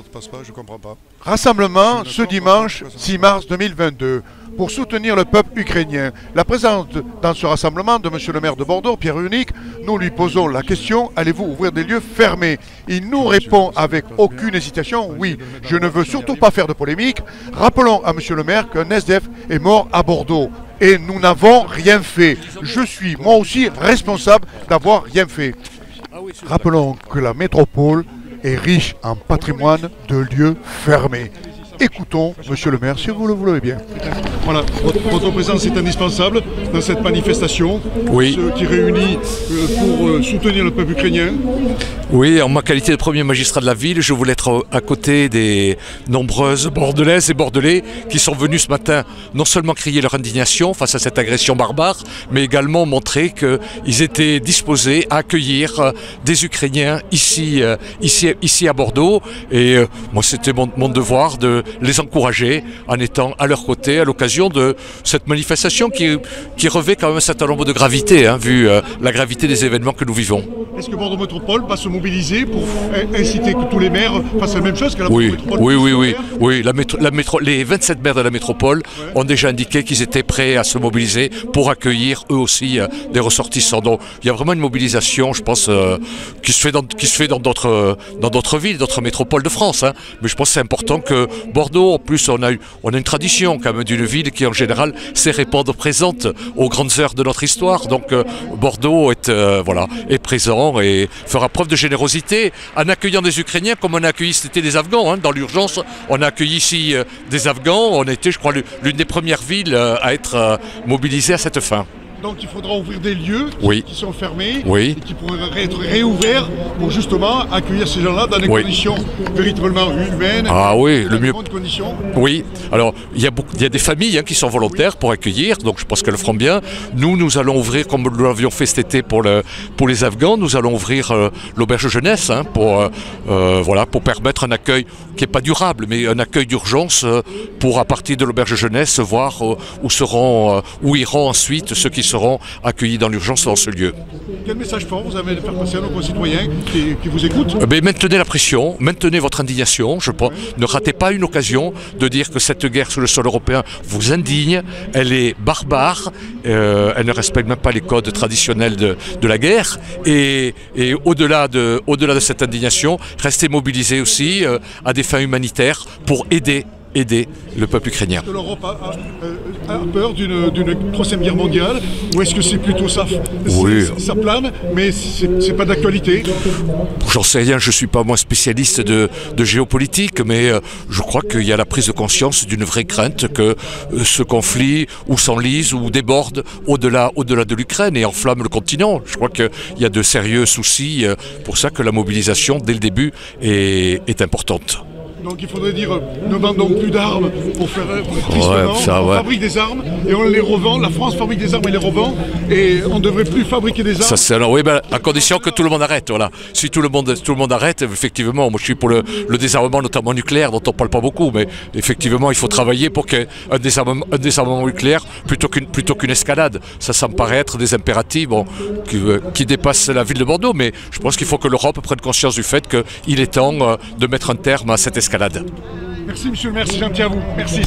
l'autre passe pas, je comprends pas. Rassemblement ce dimanche 6 mars 2022 pour soutenir le peuple ukrainien. La présence dans ce rassemblement de monsieur le maire de Bordeaux, Pierre Unique, nous lui posons la question, allez-vous ouvrir des lieux fermés? Il nous répond avec aucune hésitation, oui, je ne veux surtout pas faire de polémique. Rappelons à monsieur le maire qu'un SDF est mort à Bordeaux. Et nous n'avons rien fait. Je suis moi aussi responsable d'avoir rien fait. Rappelons que la métropole est riche en patrimoine de lieux fermés. Écoutons monsieur le maire si vous le voulez bien. Voilà, votre présence est indispensable dans cette manifestation qui réunit pour soutenir le peuple ukrainien. Oui, en ma qualité de premier magistrat de la ville, je voulais être à côté des nombreuses Bordelaises et Bordelais qui sont venus ce matin non seulement crier leur indignation face à cette agression barbare, mais également montrer qu'ils étaient disposés à accueillir des Ukrainiens ici à Bordeaux. Et moi, c'était mon devoir de les encourager en étant à leur côté à l'occasion de cette manifestation qui revêt quand même un certain nombre de gravités, vu la gravité des événements que nous vivons. Est-ce que Bordeaux Métropole va se mobiliser pour inciter que tous les maires fassent la même chose que la métropole? Oui. Les 27 maires de la métropole ont déjà indiqué qu'ils étaient prêts à se mobiliser pour accueillir eux aussi des ressortissants. Donc il y a vraiment une mobilisation, je pense, qui se fait dans d'autres villes, d'autres métropoles de France. Mais je pense que c'est important que Bordeaux, en plus, on a une tradition quand même d'une ville qui en général sait répondre présente aux grandes heures de notre histoire. Donc Bordeaux est présent et fera preuve de générosité en accueillant des Ukrainiens comme on a accueilli cet été des Afghans. Dans l'urgence, on a accueilli ici des Afghans. On a été, je crois, l'une des premières villes à être mobilisée à cette fin. Donc il faudra ouvrir des lieux qui sont fermés et qui pourraient être réouverts pour justement accueillir ces gens-là dans des conditions véritablement humaines, le mieux. Bonnes conditions. Oui, alors il y a des familles qui sont volontaires pour accueillir, donc je pense qu'elles le feront bien. Nous allons ouvrir, comme nous l'avions fait cet été pour les Afghans, nous allons ouvrir l'auberge jeunesse pour permettre un accueil qui n'est pas durable, mais un accueil d'urgence pour, à partir de l'auberge jeunesse, voir où iront ensuite ceux qui seront accueillis dans l'urgence dans ce lieu. Quel message fort vous avez à faire passer à nos concitoyens qui vous écoutent? Maintenez la pression, maintenez votre indignation. Ne ratez pas une occasion de dire que cette guerre sur le sol européen vous indigne. Elle est barbare, elle ne respecte même pas les codes traditionnels de la guerre. Et au-delà de cette indignation, restez mobilisés aussi à des fins humanitaires pour aider le peuple ukrainien. Est-ce que l'Europe a peur d'une troisième guerre mondiale, ou est-ce que c'est plutôt ça? Ça plane, mais c'est pas d'actualité? J'en sais rien, je ne suis pas moi spécialiste de géopolitique, mais je crois qu'il y a la prise de conscience d'une vraie crainte que ce conflit ou s'enlise ou déborde au-delà de l'Ukraine et enflamme le continent. Je crois qu'il y a de sérieux soucis, pour ça que la mobilisation dès le début est importante. Donc il faudrait dire, ne vendons plus d'armes pour faire tristement, on fabrique des armes et on les revend, la France fabrique des armes et les revend, et on ne devrait plus fabriquer des armes. À condition que tout le monde arrête, voilà. Si tout le monde arrête, effectivement, moi je suis pour le désarmement, notamment nucléaire, dont on ne parle pas beaucoup, mais effectivement il faut travailler pour qu'un désarmement nucléaire plutôt qu'une escalade. Ça me paraît être des impératifs qui dépassent la ville de Bordeaux, mais je pense qu'il faut que l'Europe prenne conscience du fait qu'il est temps de mettre un terme à cette escalade. Merci monsieur le maire, c'est gentil à vous. Merci.